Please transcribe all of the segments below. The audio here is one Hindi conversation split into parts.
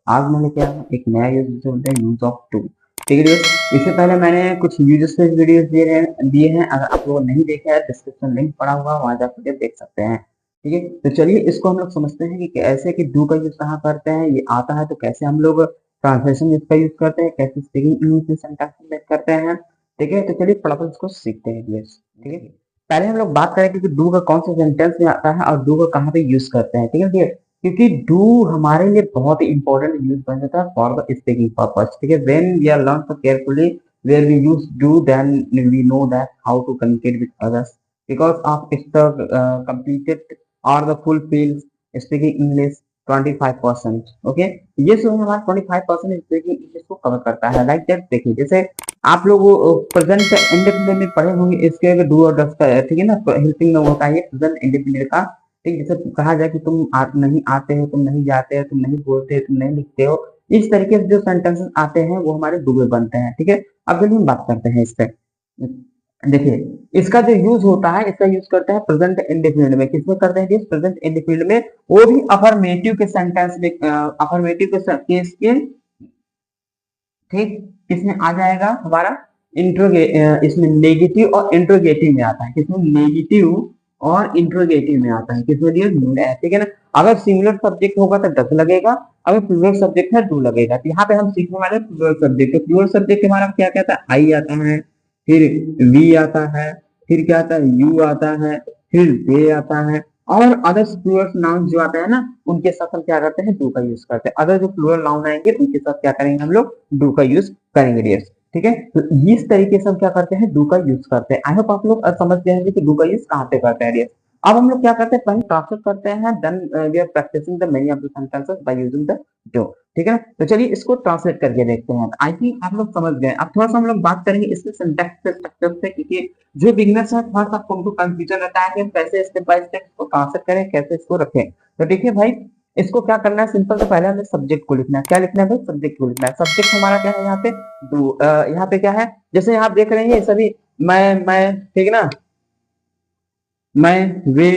आज मैं लेके आया हूँ एक नया यूज जिसे बोलते हैं यूज ऑफ टू। ठीक है दोस्त, इससे पहले मैंने कुछ यूजेस पे वीडियोस दिए हैं। अगर आप लोगों ने नहीं देखा है, डिस्क्रिप्शन लिंक पड़ा हुआ वहां जाकर के देख सकते हैं। ठीक है, तो चलिए इसको हम लोग समझते हैं कि कैसे कि डू का यूज कहाँ करते हैं, ये आता है तो कैसे हम लोग ट्रांसलेशन इसका यूज करते हैं, कैसे स्पीकिंग इंग्लिश में सेंटेंस मेक करते हैं। ठीक है, तो चलिए फटाफट इसको सीखते हैं दोस्त। ठीक है, पहले हम लोग बात करेंगे कि डू का कौन सा सेंटेंस में आता है और डू का कहाँ पे यूज करते हैं। ठीक है डियर, क्योंकि डू हमारे लिए बहुत ही इंपॉर्टेंट यूज बन जाता है फॉर द स्पीकिंग पर्पस। ठीक है, when we are learn so carefully where we use do then we know that how to communicate with others because of its the completed or the fulfilled speaking English 25%। Okay, ये जो है हमारा 25% स्पीकिंग इंग्लिश को कवर करता है। लाइक दैट, देखिए जैसे आप लोग प्रेजेंट इंडेफिनिट में पढ़े होंगे, इसके डू और डस का, ठीक है ना, हेल्पिंग में होता है ये प्रेजेंट इंडेफिनिट का। ठीक, जैसे कहा जाए कि तुम नहीं आते हो, तुम नहीं जाते हो, तुम नहीं बोलते हो, तुम नहीं लिखते हो, इस तरीके से जो सेंटेंसेस आते हैं वो हमारे डू में बनते हैं। ठीक है, अब चलिए हम बात करते हैं इस पे। देखिए इसका जो यूज होता है, इसका यूज करते हैं प्रेजेंट इंडेफिनिट में। किसमें करते हैं? प्रेजेंट इंडेफिनिट में, वो भी अफर्मेटिव के सेंटेंस में, अफर्मेटिव के केस के। ठीक, इसमें आ जाएगा हमारा इसमें नेगेटिव और इंट्रोगेटिव में आता है। किसमें? नेगेटिव और इंट्रोगेटिव में आता है। किसमें दिया? ठीक है ना। अगर सिंगुलर सब्जेक्ट होगा तो डस लगेगा, अगर प्लूरल सब्जेक्ट है डू लगेगा। तो यहाँ पे हम सीखने वाले प्लूरल सब्जेक्ट। तो प्लूरल सब्जेक्ट हमारा क्या कहता है? आई आता है, फिर वी आता है, फिर क्या आता है? यू आता है, फिर दे आता है, और अदर प्लूरल नाउन जो आते हैं ना, उनके साथ हम क्या करते हैं? डू का यूज करते हैं। अदर जो प्लूरल नाउन आएंगे उनके साथ क्या करेंगे? हम लोग डू का यूज करेंगे डियर्स। ठीक है, तो इस तरीके से हम क्या करते हैं? डू का यूज करते हैं। आई होप आप लोग समझ गए होंगे कि डू का यूज कहाँ पे करते हैं डियर्स। अब हम लोग क्या करते हैं? पहले ट्रांसलेट करते हैं, then we are practising the many of the sentences by using the do. ठीक है ना, तो चलिए इसको ट्रांसलेट करके देखते हैं। आई थिंक आप लोग समझ गए। अब थोड़ा सा हम लोग बात करेंगे इसके सिंटैक्स से, स्ट्रक्चर से, क्योंकि जो बिगनर्स है थोड़ा सा उनको कंफ्यूजन रहता है कि हम कैसे स्टेप बाय स्टेप इसको ट्रांसलेट करें, कैसे इसको रखें। तो देखिए भाई, इसको क्या करना है? सिंपल, तो पहले हमें सब्जेक्ट को लिखना है। क्या लिखना है भाई? सब्जेक्ट को लिखना है। सब्जेक्ट हमारा क्या है यहाँ पे? डू। यहाँ पे क्या है? जैसे यहाँ आप देख रहे हैं ये सभी, मैं, ठीक है ना, मैं, वे,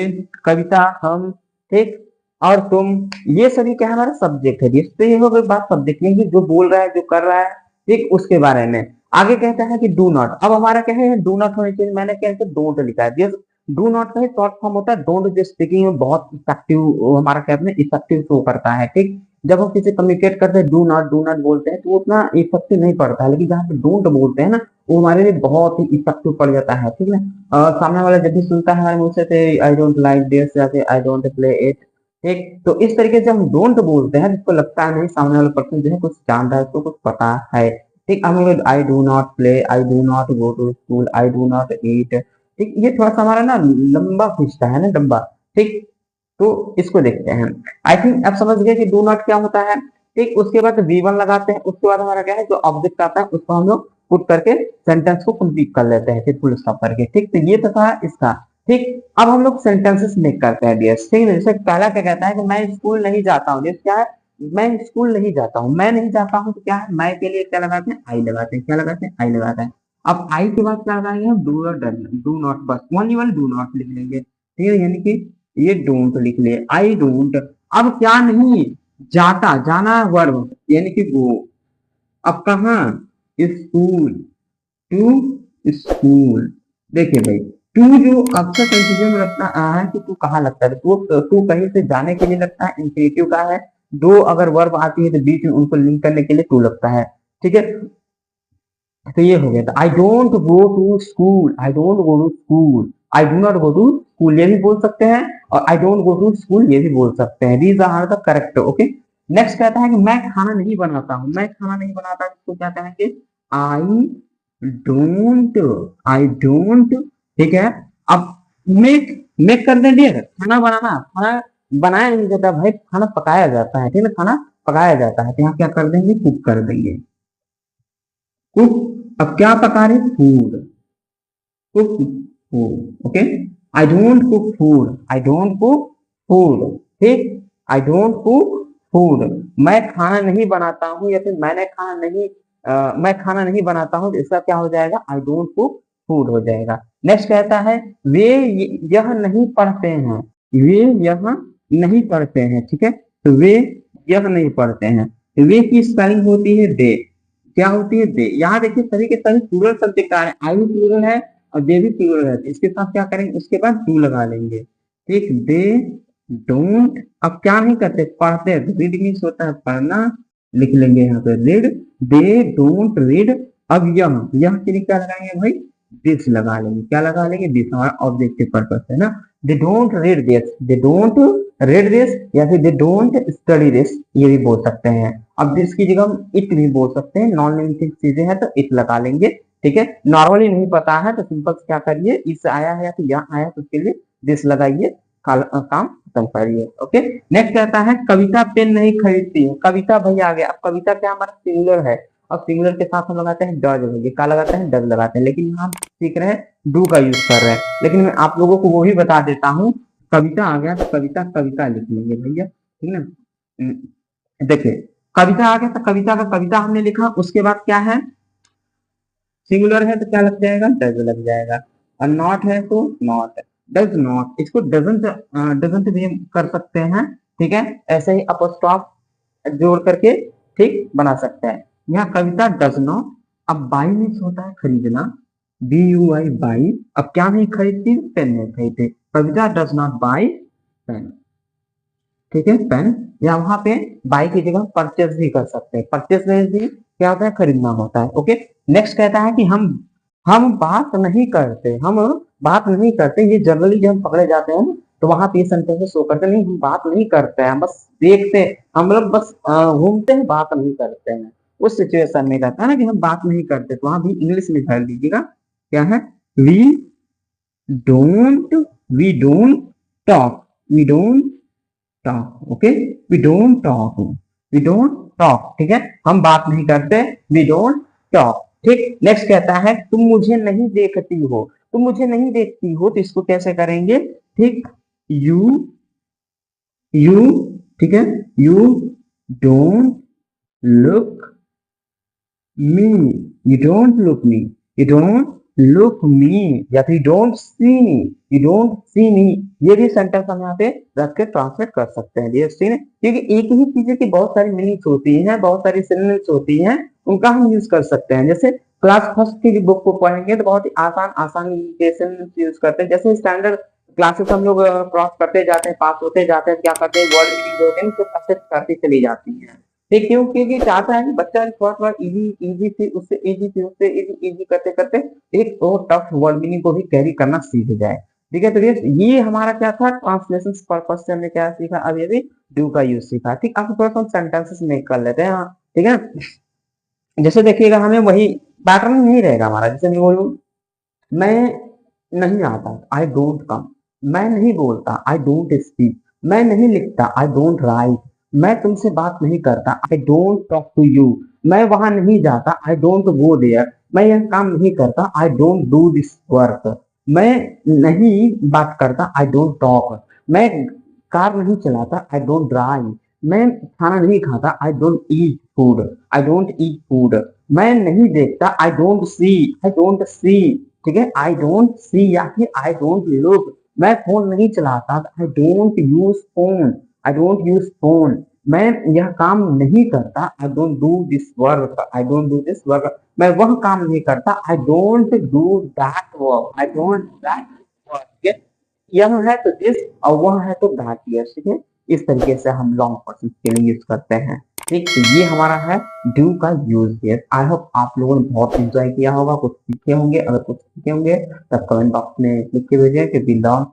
कविता, हम, ठीक, और तुम, ये सभी क्या है? हमारा सब्जेक्ट है। तो ये हो गई बात सब्जेक्ट में, जो बोल रहा है, जो कर रहा है, ठीक, उसके बारे में। आगे कहता है कि डू नॉट। अब हमारा क्या है? डू नॉट होनी चाहिए। मैंने क्या है? डोंट लिखा है। डू नॉट का ही शॉर्ट फॉर्म होता है डोंट, जो स्पीकिंग में बहुत इफेक्टिव, हमारा कहते हैं इफेक्टिव शो करता है। ठीक, जब हम किसी कम्युनिकेट करते हैं डू नॉट बोलते हैं तो वो उतना इफेक्टिव नहीं पड़ता है, लेकिन जहाँ पे डोंट बोलते हैं ना, वो हमारे लिए बहुत ही इफेक्टिव पड़ जाता है। ठीक है, सामने वाला जब भी सुनता है हमारे मुंह से आई डोंट लाइक दिस या फिर आई डोंट प्ले इट, ठीक, तो इस तरीके से हम डोंट बोलते हैं, जिसको लगता है नहीं सामने वाला पर्सन जो है कुछ जान रहा है, उसको कुछ पता है। ठीक, हम लोग I do not play, I do not go to school, I do not eat. ठीक, ये थोड़ा सा हमारा ना लंबा खींचता है ना, लंबा। ठीक, तो इसको देखते हैं। आई थिंक अब समझ गए कि डू नॉट क्या होता है। ठीक, उसके बाद V1 लगाते हैं। उसके बाद हमारा क्या है? जो ऑब्जेक्ट आता है उसको हम लोग पुट करके सेंटेंस को कंप्लीट कर लेते हैं, फिर फुल स्टॉप करके। ठीक, तो ये तो था इसका। ठीक, अब हम लोग सेंटेंसेस मेक करते हैं डियर। ठीक है, जैसे पहला क्या कहता है कि मैं स्कूल नहीं जाता हूँ। क्या है? मैं स्कूल नहीं जाता हूँ। मैं नहीं जाता हूँ तो क्या है? मैं के लिए क्या लगाते हैं? आई लगाते हैं। क्या लगाते हैं? आई लगाते हैं। अब आई के बाद क्या लगाएंगे हम? डू और डन, डू नॉट, बस ओनली वन डू नॉट लिख लेंगे। ठीक है, यानी कि ये डोंट लिख लिए, आई डोंट। अब क्या नहीं? जाता, जाना वर्ब, यानी कि गो। अब कहा? School, to school. देखिए भाई, टू जो अक्सर कंफ्यूजन में लगता है कि तू कहाँ लगता है, तो टू कहीं से जाने के लिए लगता है, इंफिनिटिव का है। दो अगर वर्ब आती है तो बीच में उनको लिंक करने के लिए टू लगता है। ठीक है, तो ये हो गया था I don't go to school, I don't go to school, I do not go to school, ये भी बोल सकते हैं, और I don't go to school ये भी बोल सकते हैं। These are the correct. Okay, next कहता है कि मैं खाना नहीं बनाता हूँ। मैं खाना नहीं बनाता, इसको क्या कहेंगे? I don't, I don't. ठीक है, अब मेक, मेक कर दें डियर। खाना बनाना, खाना बनाया नहीं जाता भाई, खाना पकाया जाता है। ठीक है, खाना पकाया जाता है, तो यहाँ क्या कर देंगे? कुक कर देंगे, कुक। अब क्या पका रहे? Food, cook food. Okay, I don't cook food, I don't cook food. ठीक, आई डोंट कुक फूड, मैं खाना नहीं बनाता हूँ, या फिर मैंने खाना नहीं, मैं खाना नहीं बनाता हूँ, तो इसका क्या हो जाएगा? आई डोंट कुक फूड हो जाएगा। नेक्स्ट कहता है वे यह नहीं पढ़ते हैं, वे यह नहीं पढ़ते हैं। ठीक है, तो वे यह नहीं पढ़ते हैं, वे की स्पेलिंग होती है दे। क्या होती है? दे। यहाँ देखिए सभी के सभी प्लूरल सब्जेक्ट आ रहे हैं, आई भी प्लूरल है और दे भी प्लूरल है, तो इसके साथ क्या करेंगे, उसके बाद डू लगा लेंगे। ठीक, दे डोंट। अब क्या नहीं करते, पढ़ते हैं, रीड मीन्स होता है पढ़ना, लिख लेंगे यहाँ पे रीड। They don't read. अब यह के लिए क्या लगाएंगे भाई, दिस लगा लेंगे। क्या लगा लेंगे, दिस हमारा ऑब्जेक्टिव पर्पस है ना। They don't read this, they don't read this, या फिर दे डोंट स्टडी दिस, ये भी बोल सकते हैं। अब दिस की जगह हम इट भी बोल सकते हैं, नॉन लिमिटिंग चीजें हैं तो इट लगा लेंगे। ठीक है, नॉर्मली नहीं पता है तो सिंपल क्या करिए, इस आया है या फिर यहाँ आया तो उसके लिए दिस लगाइए, काम खत्म करिए। ओके, नेक्स्ट कहता है कविता पेन नहीं खरीदती है। कविता भाई आ गया। अब कविता क्या हमारा सिंगुलर है, अब सिंगुलर के साथ हम लगाते हैं डज, भैया क्या लगाते हैं, डज लगाते हैं, लेकिन यहाँ हम सीख रहे हैं डू का यूज कर रहे हैं। लेकिन मैं आप लोगों को वो भी बता देता हूँ, कविता आ गया तो कविता कविता लिख लेंगे भैया, ठीक है ना। देखिए कविता आ गया तो कविता का कविता हमने लिखा, उसके बाद क्या है, सिंगुलर है तो क्या लग जाएगा, डज लग जाएगा, और नॉट है तो नॉट, डज नॉट। इसको डजंट डजंट भी हम कर सकते हैं, ठीक है, ऐसे ही अपॉस्ट्रॉफ जोड़ करके ठीक बना सकते हैं। यहाँ कविता डज नॉट। अब बाई मीन्स होता है खरीदना, बी यू आई बाई। अब क्या नहीं खरीदती, पेन नहीं खरीदते, कविता डज नॉट बाई पेन। ठीक है, पेन, या वहां पे बाई की जगह परचेज भी कर सकते हैं, परचेज में भी क्या होता है, खरीदना होता है। ओके, नेक्स्ट कहता है कि हम बात नहीं करते, हम बात नहीं करते, ये जनरली जब हम पकड़े जाते हैं तो वहां पे सेंटेंस शो करते नहीं, हम बात नहीं करते हैं, बस देखते हैं, हम लोग बस घूमते हैं, बात नहीं करते हैं। उस सिचुएशन में कहता है ना कि हम बात नहीं करते, तो वहां भी इंग्लिश में भर दीजिएगा, क्या है, we don't, we don't talk, we don't talk. Okay, we don't talk, we don't talk, ठीक है, हम बात नहीं करते, वी डोंट टॉक। ठीक, नेक्स्ट कहता है तुम मुझे नहीं देखती हो, तुम मुझे नहीं देखती हो, तो इसको कैसे करेंगे, ठीक, यू, ठीक है, you don't look me, you don't look me, you don't look me, या फिर don't see me, you don't see me. ये भी सेंटेंस हम यहाँ पे रख के ट्रांसलेट कर सकते हैं, ये सीन, क्योंकि एक ही चीज की बहुत सारी मीनिंग्स होती हैं, बहुत सारी सिनोनिम्स होती हैं, उनका हम यूज कर सकते हैं। जैसे क्लास फर्स्ट की बुक को पढ़ेंगे तो बहुत ही आसान आसान यूज करते हैं, जैसे स्टैंडर्ड क्लासेस हम लोग क्रॉस करते जाते हैं, पास होते जाते हैं, क्या करते हैं, वर्ड मीनिंग होते हैं, उसको एक्सेप्ट करती चली जाती है। ठीक, क्यों, क्योंकि चाहता है कि बच्चा थोड़ा थोड़ा इजी इजी से उससे इजी से उससे इजी इजी करते करते एक वो टफ वर्ड मीनिंग को भी कैरी करना सीख जाए। ठीक है, तो ये हमारा क्या था, ट्रांसलेशन पर्पस से हमने क्या सीखा, अब ये भी डू का यूज सीखा। ठीक, अब थोड़ा सा सेंटेंसेस मेक कर लेते हैं। हाँ, ठीक है, जैसे देखिएगा हमें वही पैटर्न नहीं रहेगा हमारा, जैसे मैं बोलूं, मैं नहीं आता, आई डोंट कम, मैं नहीं बोलता, आई डोंट स्पीक, मैं नहीं लिखता, आई डोंट राइट, मैं तुमसे बात नहीं करता, I don't talk to you, मैं वहां नहीं जाता, आई डोंट गो देयर, मैं यह काम नहीं करता, I don't do this work, मैं नहीं बात करता, आई डोंट टॉक, मैं कार नहीं चलाता, आई डोंट ड्राइव, मैं खाना नहीं खाता, I don't eat food, I don't eat food, मैं नहीं देखता, I don't see, I don't see, ठीक है, आई डोंट सी या फिर आई डोंट लुक, मैं फोन नहीं चलाता, I don't use phone, I don't use phone, मैं यह काम नहीं करता, I don't do this work, I don't do this work, मैं वह काम नहीं करता, I don't do that work, I don't that work. यह है तो दिस और वह है तो दैट, ठीक है, इस तरीके से हम लॉन्ग पर्सन के लिए यूज करते हैं। ठीक, तो ये हमारा है डू का यूज केस। आई होप आप लोगों ने बहुत एंजॉय किया होगा, कुछ सीखे होंगे, अगर कुछ सीखे होंगे तब कमेंट बॉक्स में लिख के भेजें कि